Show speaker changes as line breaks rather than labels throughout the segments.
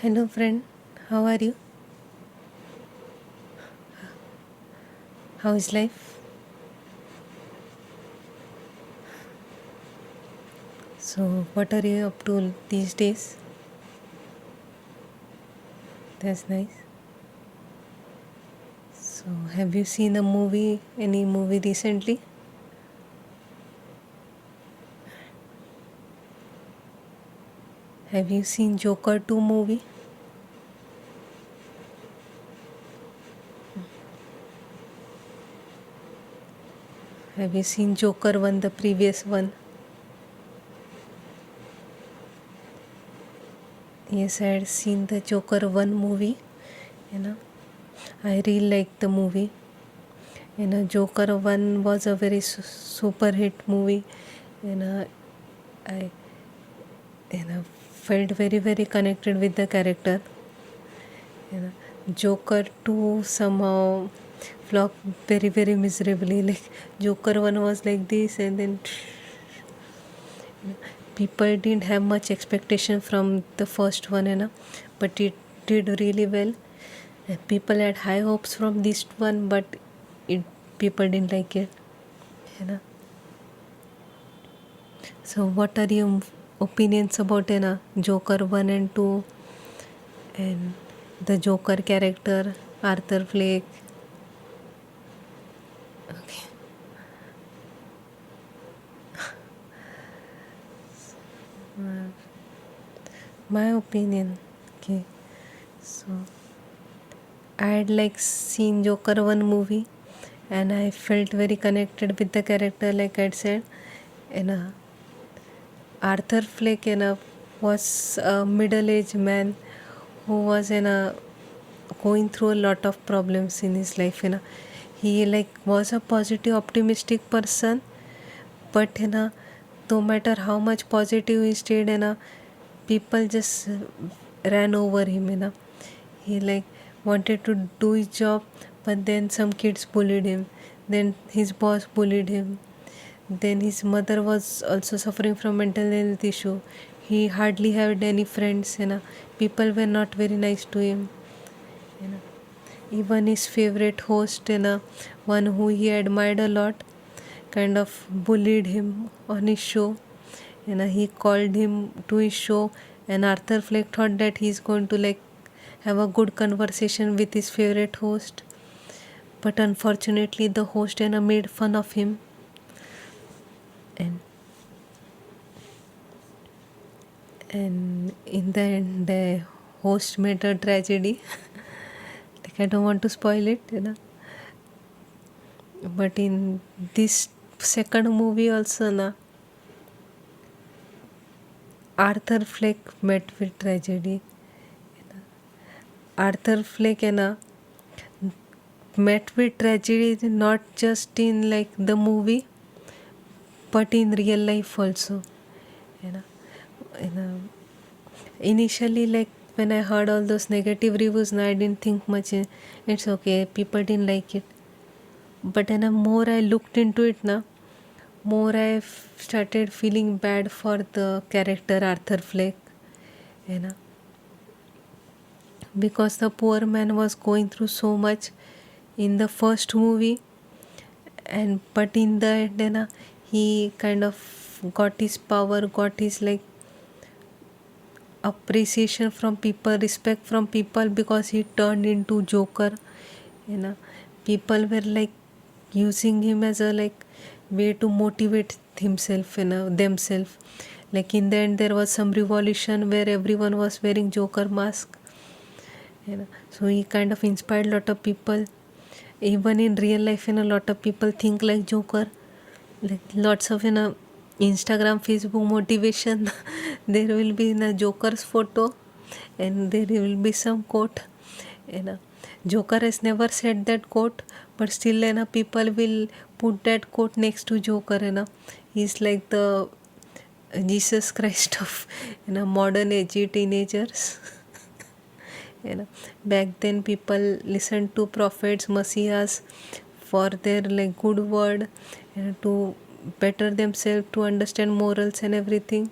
Hello, friend. How are you? How is life? So, what are you up to these days? That's nice. So, have you seen a movie, any movie recently? Have you seen Joker 2 movie? Have you seen Joker 1, the previous one? Yes, I had seen the Joker 1 movie. You know, I really liked the movie. Joker 1 was a very super hit movie. You know, I felt very, very connected with the character. Joker 2 somehow flopped very, very miserably. Like Joker 1 was like this, and then people didn't have much expectation from the first one, but it did really well. People had high hopes from this one, but it people didn't like it. So, what are your opinions about Joker 1 and 2 and the Joker character, Arthur Fleck? Okay. My opinion. Okay. So, I had like seen Joker 1 movie and I felt very connected with the character, like I said. And Arthur Fleck was a middle-aged man who was going through a lot of problems in his life. He like was a positive, optimistic person, but no matter how much positive he stayed, people just ran over him. He like wanted to do his job, but then some kids bullied him. Then his boss bullied him. Then his mother was also suffering from mental health issue. He hardly had any friends. People were not very nice to him. Even his favorite host, one who he admired a lot, kind of bullied him on his show. He called him to his show, and Arthur Fleck thought that he's going to like have a good conversation with his favorite host. But unfortunately, the host made fun of him, and in the end, the host made a tragedy. Like I don't want to spoil it. But in this second movie also, Arthur Fleck met with tragedy. Arthur Fleck met with tragedy not just in like the movie, but in real life also. You know, you know. Initially, like when I heard all those negative reviews, I didn't think much. It's okay, people didn't like it. But more I looked into it more I started feeling bad for the character Arthur Fleck. You know, because the poor man was going through so much in the first movie, and but in the end he kind of got his power, got his like appreciation from people, respect from people, because he turned into Joker. People were like using him as a like way to motivate himself, themselves. Like in the end there was some revolution where everyone was wearing Joker mask. So he kind of inspired a lot of people. Even in real life, a lot of people think like Joker. Like lots of Instagram, Facebook motivation. There will be a Joker's photo, and there will be some quote. Joker has never said that quote, but still people will put that quote next to Joker. He's like the Jesus Christ of modern age teenagers. Back then people listened to prophets, messiahs for their like good word, to better themselves, to understand morals and everything.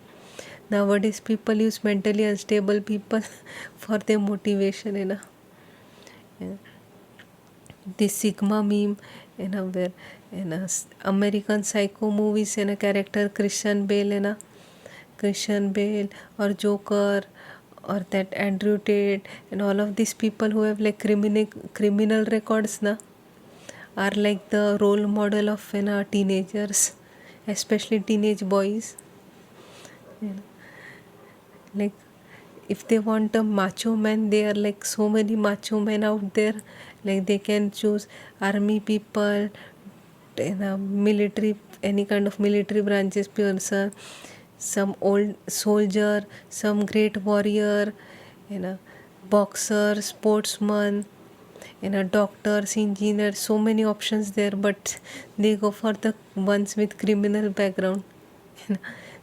nowadays people use mentally unstable people for their motivation, Yeah. This Sigma meme, where American Psycho movies, character Christian Bale, Christian Bale or Joker or that Andrew Tate and all of these people who have like criminal records, are like the role model of teenagers, especially teenage boys. You know, like if they want a macho man, there are like so many macho men out there. Like they can choose army people, military, any kind of military branches person, some old soldier, some great warrior, you know boxer, sportsman, doctors, engineers, so many options there, but they go for the ones with criminal background.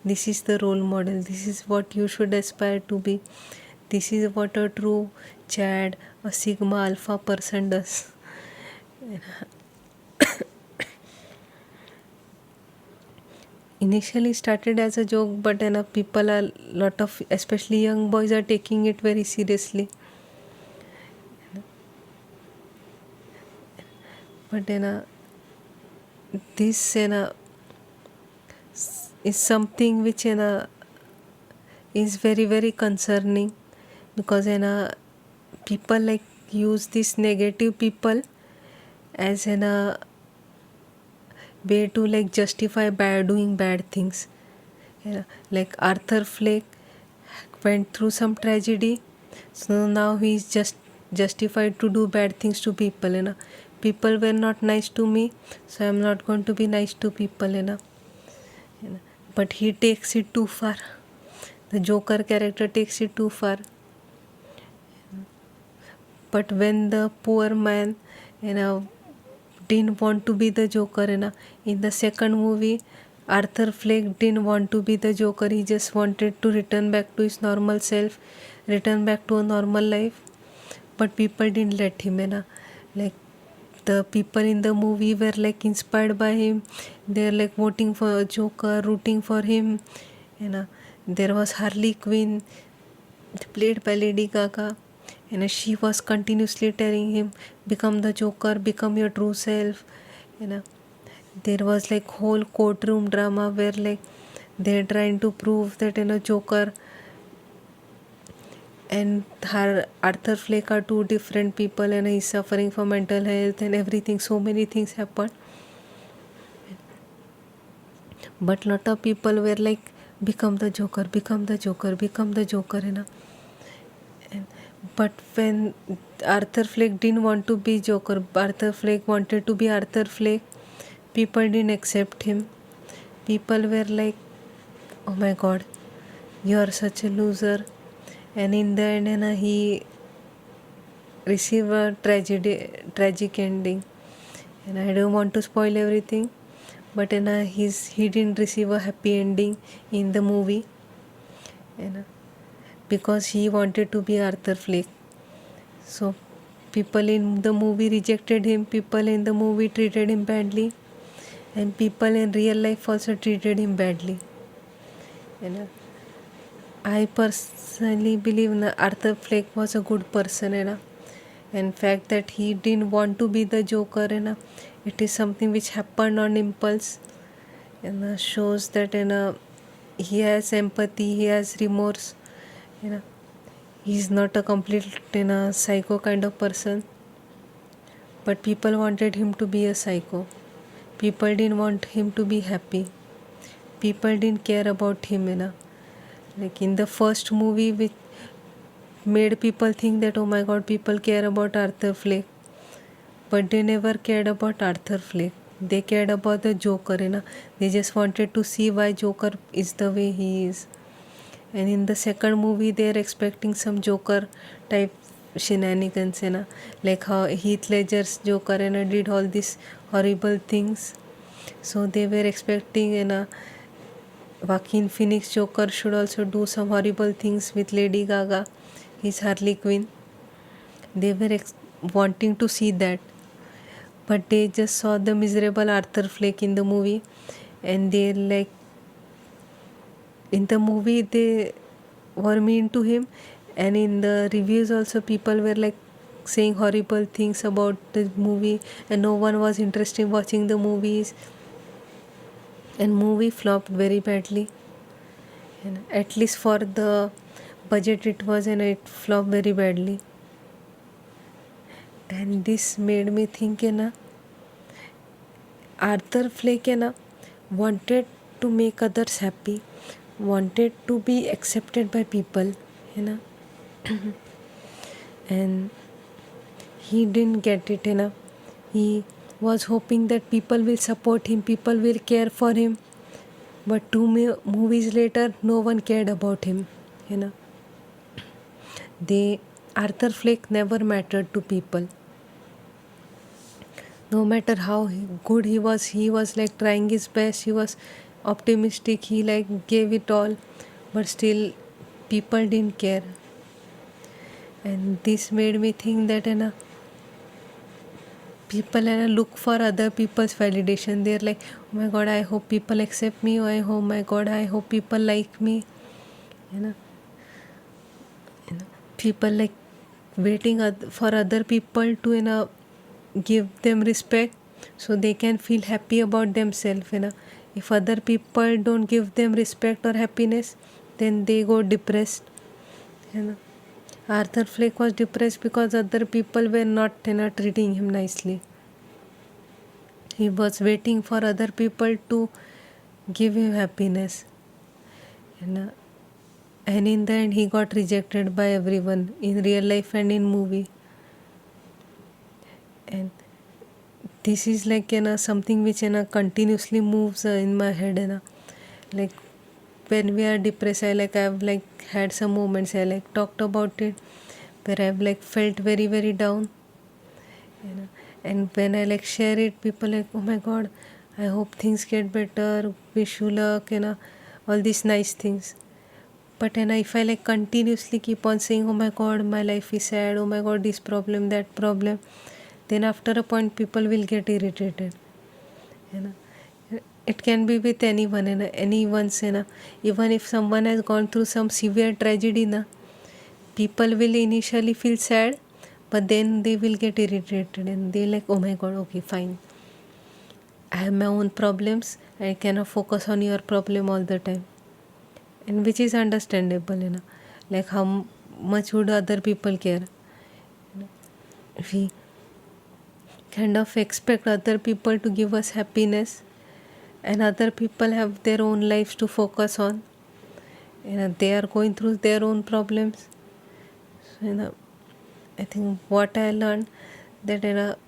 This is the role model, this is what you should aspire to be, this is what a true Chad, a Sigma Alpha person does. Initially started as a joke, but people are lot of, especially young boys, are taking it very seriously. But this is something which is very very concerning, because people like use this negative people as way to like justify doing bad things. Like Arthur Fleck went through some tragedy, so now he is just justified to do bad things to people. People were not nice to me, so I am not going to be nice to people. But he takes it too far. The Joker character takes it too far. But when the poor man didn't want to be the Joker, in the second movie, Arthur Fleck didn't want to be the Joker. He just wanted to return back to his normal self, return back to a normal life. But people didn't let him. Like the people in the movie were like inspired by him. They're like voting for a Joker, rooting for him. There was Harley Quinn, played by Lady Gaga. She was continuously telling him, become the Joker, become your true self. There was like whole courtroom drama where like they're trying to prove that Joker and her Arthur Fleck are two different people, and he's suffering from mental health and everything. So many things happened. But lot of people were like, become the Joker, become the Joker, become the Joker. But when Arthur Fleck didn't want to be Joker, Arthur Fleck wanted to be Arthur Fleck, people didn't accept him. People were like, oh my god, you are such a loser. And in the end, he received a tragic ending. And I don't want to spoil everything, but he didn't receive a happy ending in the movie. Because he wanted to be Arthur Fleck. So people in the movie rejected him, people in the movie treated him badly, and people in real life also treated him badly. I personally believe Arthur Fleck was a good person, and fact that he didn't want to be the Joker, it is something which happened on impulse, and shows that he has empathy, he has remorse. He's not a complete psycho kind of person, but people wanted him to be a psycho. People didn't want him to be happy. People didn't care about him. Like in the first movie, which made people think that, oh my god, people care about Arthur Fleck, but they never cared about Arthur Fleck. They cared about the Joker. They just wanted to see why Joker is the way he is. And in the second movie, they are expecting some Joker type shenanigans, like how Heath Ledger's Joker did all these horrible things. So they were expecting Joaquin Phoenix Joker should also do some horrible things with Lady Gaga, his Harley Quinn. They were wanting to see that, but they just saw the miserable Arthur Fleck in the movie, and they like in the movie they were mean to him, and in the reviews also people were like saying horrible things about the movie, and no one was interested in watching the movies, and movie flopped very badly, and at least for the budget it was, and it flopped very badly. And this made me think, Arthur Fleck wanted to make others happy, wanted to be accepted by people, and he didn't get it, he was hoping that people will support him, people will care for him, but two movies later no one cared about him, they Arthur Fleck never mattered to people. No matter how good he was like trying his best, he was optimistic, he like gave it all, but still people didn't care. And this made me think that people look for other people's validation. They're like, oh my god, I hope people accept me, oh my god, I hope people like me, people like waiting for other people to give them respect so they can feel happy about themselves. If other people don't give them respect or happiness, then they go depressed. Arthur Fleck was depressed because other people were not treating him nicely. He was waiting for other people to give him happiness, and in the end he got rejected by everyone in real life and in movie. And this is like something which continuously moves in my head. Like when we are depressed, I've like had some moments, I like talked about it, where I've like felt very very down, and when I like share it, people like, oh my god, I hope things get better, wish you luck, all these nice things. But if I like continuously keep on saying, oh my god, my life is sad, oh my god, this problem, that problem, then after a point people will get irritated. It can be with anyone, anyone's, even if someone has gone through some severe tragedy, people will initially feel sad, but then they will get irritated and they like, oh my god, okay, fine, I have my own problems, I cannot focus on your problem all the time. And which is understandable, like how much would other people care. We kind of expect other people to give us happiness, and other people have their own lives to focus on, they are going through their own problems. So, I think what I learned that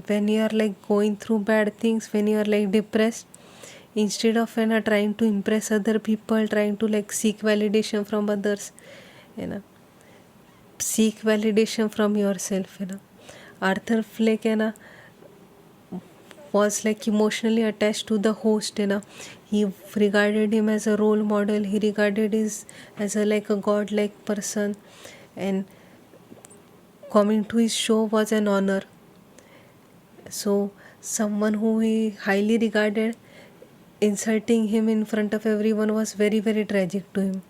when you are like going through bad things, when you are like depressed, instead of trying to impress other people, trying to like seek validation from others, seek validation from yourself. Arthur Fleck was like emotionally attached to the host. He regarded him as a role model, he regarded his as a like a god-like person, and coming to his show was an honor. So someone who he highly regarded, insulting him in front of everyone was very very tragic to him.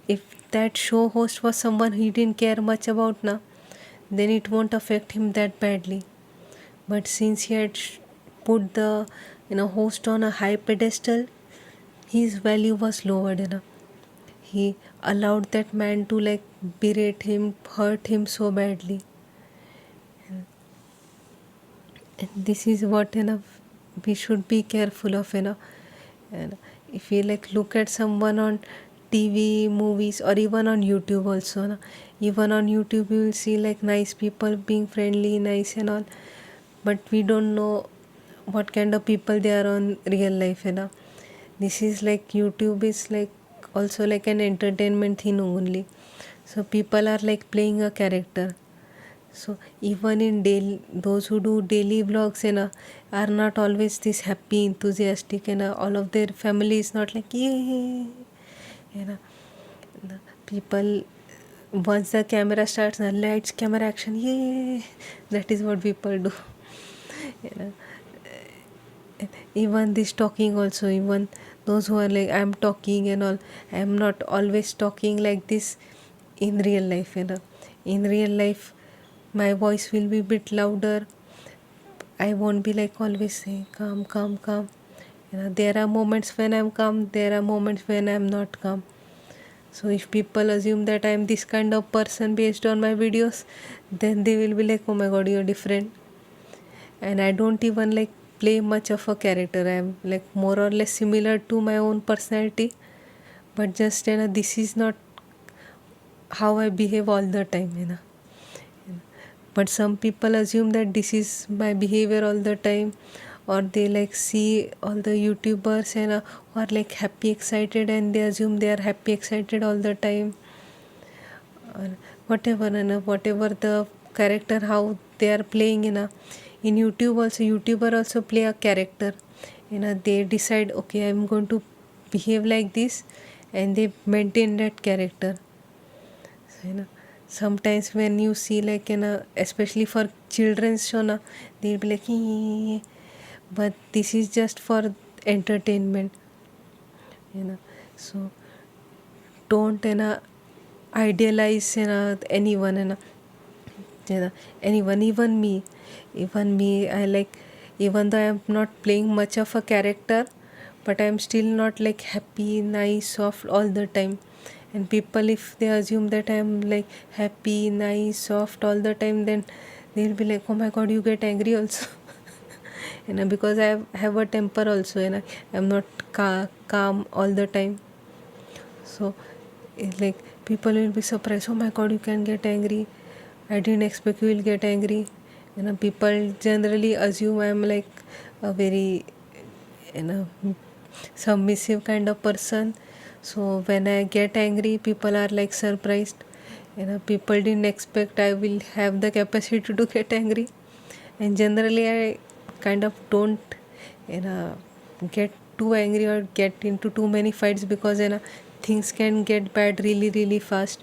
If that show host was someone he didn't care much about now, then it won't affect him that badly. But since he had put the host on a high pedestal, his value was lowered. He allowed that man to like berate him, hurt him so badly. And this is what we should be careful of. And if we like look at someone on TV, movies, or even on YouTube also, even on YouTube you will see like nice people being friendly, nice and all, but we don't know what kind of people they are on real life. This is like YouTube is like also like an entertainment thing only, so people are like playing a character. So even in daily, those who do daily vlogs are not always this happy, enthusiastic, and all of their family is not like yay. People, once the camera starts, the lights, camera, action, yay, that is what people do. Even this talking also, even those who are like I'm talking and all, I'm not always talking like this in real life, in real life my voice will be bit louder. I won't be like always saying calm, calm, calm. There are moments when I'm calm, there are moments when I'm not calm. So if people assume that I'm this kind of person based on my videos, then they will be like, oh my god, you're different. And I don't even like play much of a character. I'm like more or less similar to my own personality, but just this is not how I behave all the time. But some people assume that this is my behavior all the time, or they like see all the YouTubers and or like happy excited, and they assume they are happy excited all the time, or whatever, whatever the character how they are playing. In YouTube also, YouTuber also play a character. They decide, okay, I'm going to behave like this, and they maintain that character. So, sometimes when you see like especially for children's show they'll be like "Hee." But this is just for entertainment. So don't idealize anyone. Anyone, even me, I like, even though I'm not playing much of a character, but I'm still not like happy, nice, soft all the time. And people, if they assume that I'm like happy, nice, soft all the time, then they'll be like, oh my god, you get angry also. Because I have a temper also, and I'm not calm all the time. So it's like people will be surprised, oh my god, you can get angry, I didn't expect you will get angry. People generally assume I'm like a very submissive kind of person. So when I get angry, people are like surprised. People didn't expect I will have the capacity to get angry. And generally I kind of don't get too angry or get into too many fights, because things can get bad really really fast.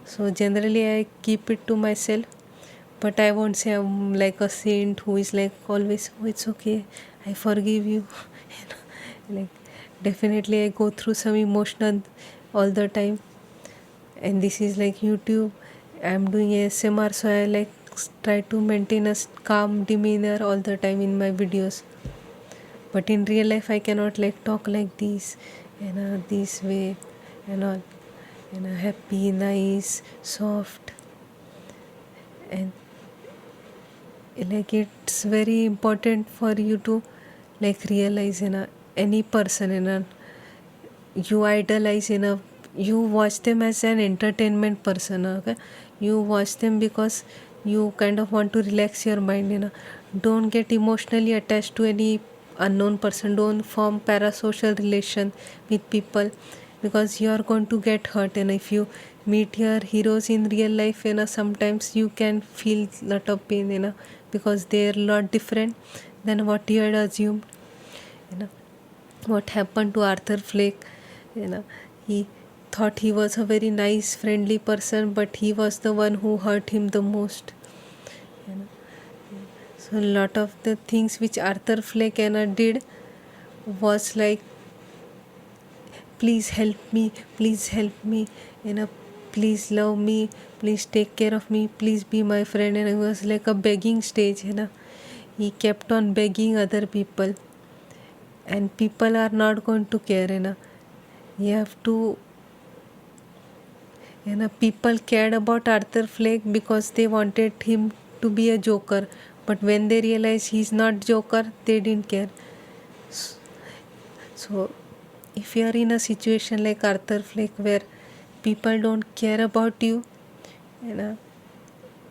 So generally I keep it to myself. But I won't say I'm like a saint who is like always, oh it's okay, I forgive you. Like definitely I go through some emotional all the time. And this is like YouTube, I'm doing ASMR, so I like try to maintain a calm demeanor all the time in my videos. But in real life I cannot like talk like this, this way and all, happy, nice, soft. And like it's very important for you to like realize any person you idolize you watch them as an entertainment person. Okay, you watch them because you kind of want to relax your mind. Don't get emotionally attached to any unknown person. Don't form parasocial relation with people, because you are going to get hurt. And if you meet your heroes in real life, sometimes you can feel lot of pain, because they are a lot different than what you had assumed. What happened to Arthur Fleck, he thought he was a very nice, friendly person, but he was the one who hurt him the most. So a lot of the things which Arthur Fleck did was like, please help me, please love me, please take care of me, please be my friend. And it was like a begging stage. He kept on begging other people, and people are not going to care. You have to, people cared about Arthur Fleck because they wanted him to be a joker, but when they realized he's not joker, they didn't care. So if you are in a situation like Arthur Fleck where people don't care about you,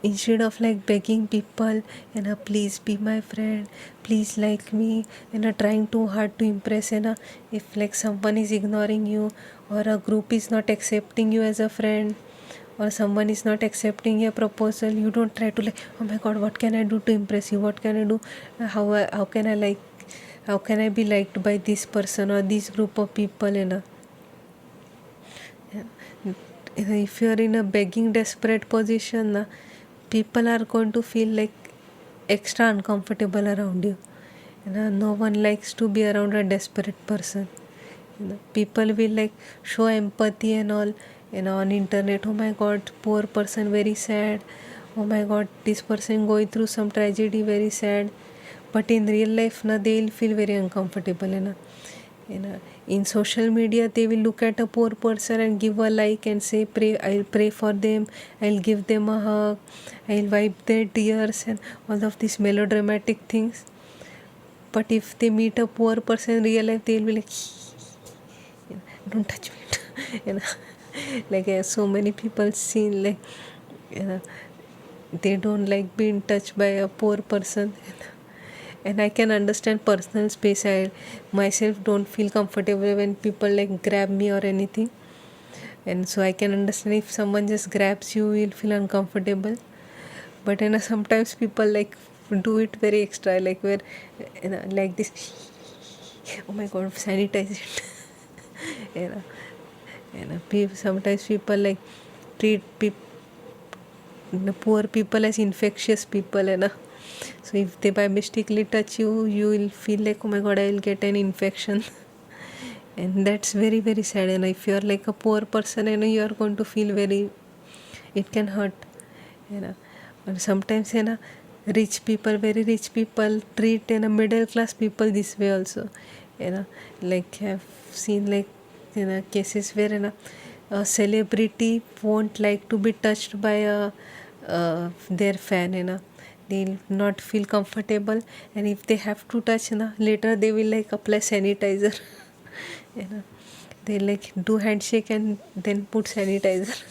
instead of like begging people, please be my friend, please like me, trying too hard to impress, if like someone is ignoring you, or a group is not accepting you as a friend, or someone is not accepting your proposal, you don't try to like, oh my god, what can I do to impress you, what can I do, how can I be liked by this person or this group of people. If you are in a begging desperate position, people are going to feel like extra uncomfortable around you. No one likes to be around a desperate person. People will like show empathy and all, on internet. Oh my god, poor person, very sad. Oh my god, this person going through some tragedy, very sad. But in real life na, they'll feel very uncomfortable, in social media they will look at a poor person and give a like and say, pray, I'll pray for them, I'll give them a hug, I'll wipe their tears, and all of these melodramatic things. But if they meet a poor person in real life, they'll be like, don't touch me. Like so many people seen like, they don't like being touched by a poor person. And I can understand personal space. I myself don't feel comfortable when people like grab me or anything, and so I can understand if someone just grabs you, you'll feel uncomfortable. But sometimes people like do it very extra, like where like this. Oh my god, sanitize it. Sometimes people like treat poor people as infectious people, so if they by mistakenly touch you, you will feel like, oh my god, I will get an infection. And that's very very sad. If you are like a poor person, you are going to feel very, it can hurt. And sometimes rich people, very rich people treat middle class people this way also. Like I've seen like cases where a celebrity won't like to be touched by their fan. They'll not feel comfortable, and if they have to touch later they will like apply sanitizer. They like do handshake and then put sanitizer.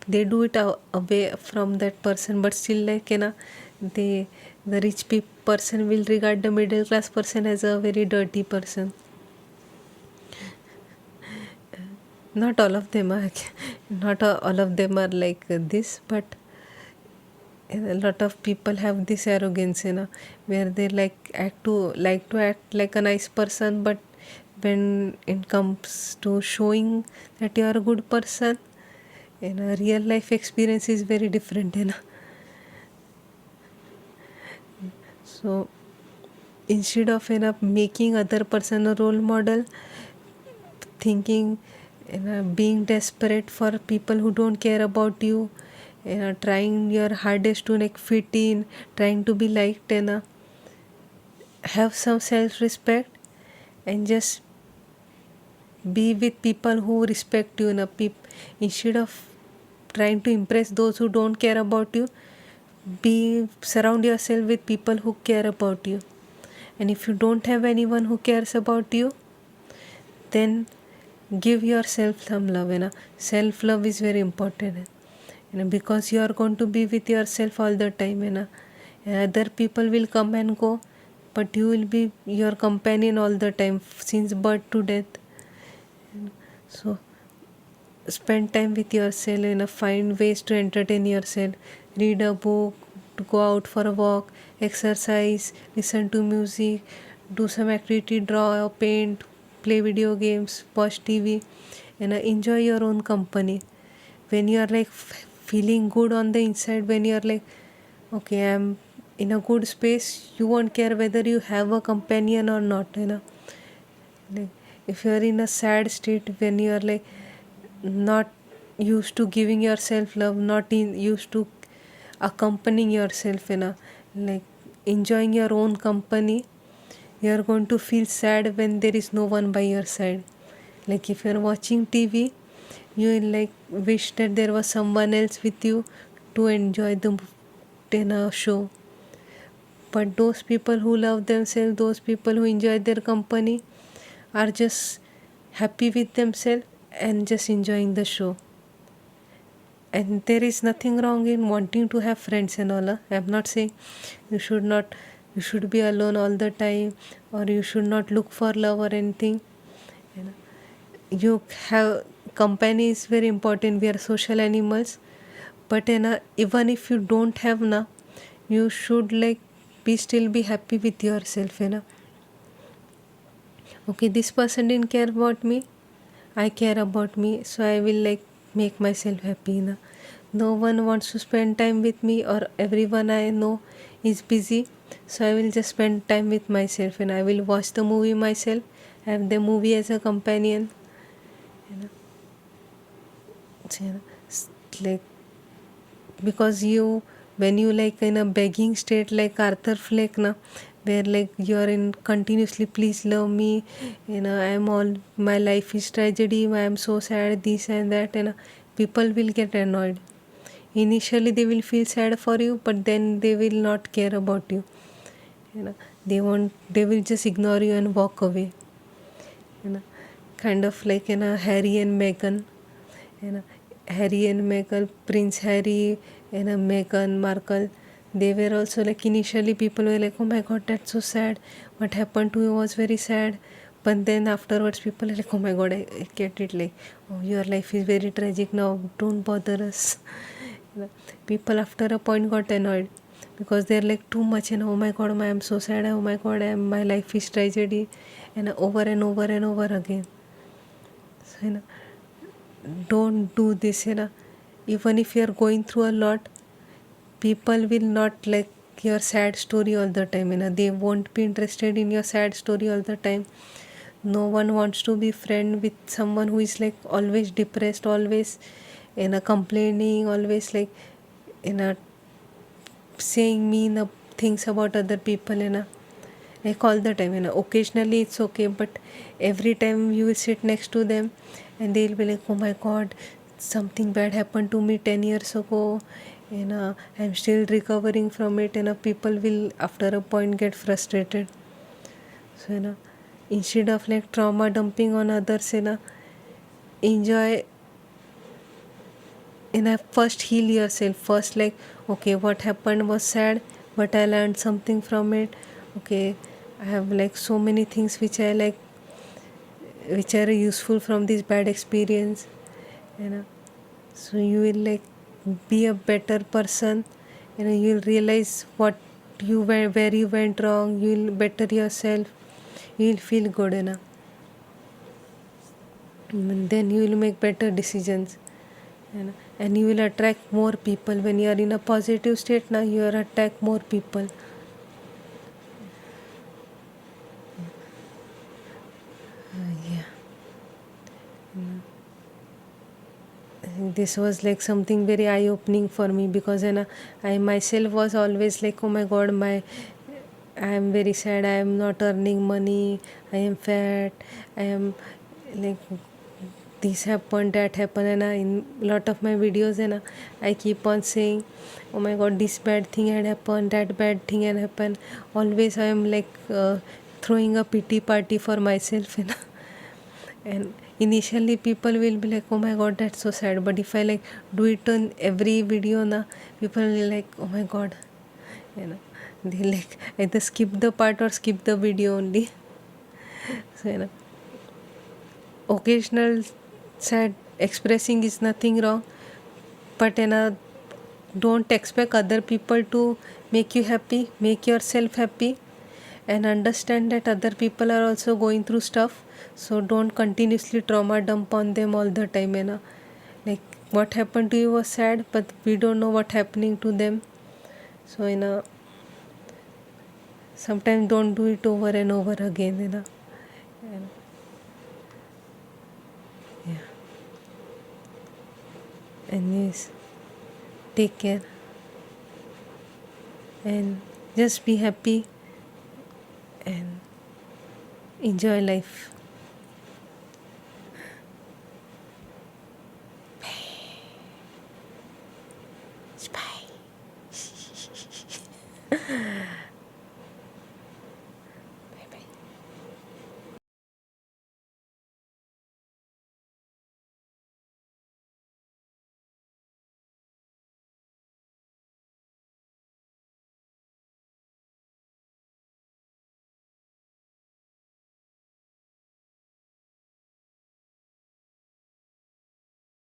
They do it away from that person, but still like the rich person will regard the middle class person as a very dirty person. Not all of them are not all of them are like this, but a lot of people have this arrogance, where they like to act like a nice person, but when it comes to showing that you are a good person, real life experience is very different. So instead of making other person a role model, thinking, being desperate for people who don't care about you, trying your hardest to like fit in, trying to be liked, have some self-respect and just be with people who respect you. Instead of trying to impress those who don't care about you, surround yourself with people who care about you. And if you don't have anyone who cares about you, then give yourself some love. Self-love is very important, because you are going to be with yourself all the time. And other people will come and go, but you will be your companion all the time since birth to death. So spend time with yourself, find ways to entertain yourself, read a book, to go out for a walk, exercise, listen to music, do some activity, draw or paint, play video games, watch TV, and enjoy your own company. When you are like feeling good on the inside, when you are like, okay, I'm in a good space, you won't care whether you have a companion or not. Like if you are in a sad state, when you are like not used to giving yourself love, not used to accompanying yourself, like enjoying your own company, you are going to feel sad when there is no one by your side. Like if you are watching TV, you will like wish that there was someone else with you to enjoy the show. But those people who love themselves, those people who enjoy their company, are just happy with themselves and just enjoying the show. And there is nothing wrong in wanting to have friends and all. I'm not saying you should be alone all the time, or you should not look for love or anything. You have company is very important. We are social animals, but even if you don't have you should like be happy with yourself. Okay, this person didn't care about me, I care about me, so I will like make myself happy. No one wants to spend time with me, or everyone I know is busy, So I will just spend time with myself and I will watch the movie myself, have the movie as a companion. You know, so, like, because you, when you like in a begging state like Arthur Fleck na, where like you are in continuously, please love me, I am all, my life is tragedy, I am so sad, this and that, people will get annoyed. Initially they will feel sad for you, but then they will not care about you. They will just ignore you and walk away. you know Kind of like Harry and Meghan. you know Harry and Meghan, Prince Harry and Meghan Markle, they were also like, initially people were like, oh my god, that's so sad, what happened to you was very sad. But then afterwards people are like, oh my god, I get it, like, oh, your life is very tragic now, don't bother us. People after a point got annoyed because they're like too much, oh my god, I am so sad, oh my god, my life is tragedy, and over and over and over again. So don't do this. Even if you're going through a lot, people will not like your sad story all the time. They won't be interested in your sad story all the time. No one wants to be friend with someone who is like always depressed, always complaining, always like saying mean things about other people, like all the time. Occasionally it's okay, but every time you will sit next to them and they'll be like, oh my god, something bad happened to me 10 years ago, I'm still recovering from it, people will after a point get frustrated. So instead of like trauma dumping on others, enjoy, first heal yourself. First, like, okay, what happened was sad, but I learned something from it. Okay, I have like so many things which I like, which are useful from this bad experience. So you will like be a better person. You'll realize what you went, where you went wrong. You'll better yourself. You'll feel good enough. And then you will make better decisions. And you will attract more people. When you are in a positive state, now you will attract more people. Yeah. This was like something very eye-opening for me, because I myself was always like, oh my god, I am very sad, I am not earning money, I am fat, I am like, this happened, that happened, and in a lot of my videos, I keep on saying, oh my god, this bad thing had happened, that bad thing had happened. Always I am like throwing a pity party for myself. And initially people will be like, oh my god, that's so sad, but if I like do it on every video na, people will like, oh my god, they like either skip the part or skip the video only. So occasional sad expressing is nothing wrong, but don't expect other people to make you happy. Make yourself happy and understand that other people are also going through stuff. So don't continuously trauma dump on them all the time. Like, what happened to you was sad, but we don't know what happening to them. So sometimes don't do it over and over again. Yeah. Anyways, take care and just be happy and enjoy life. Bye.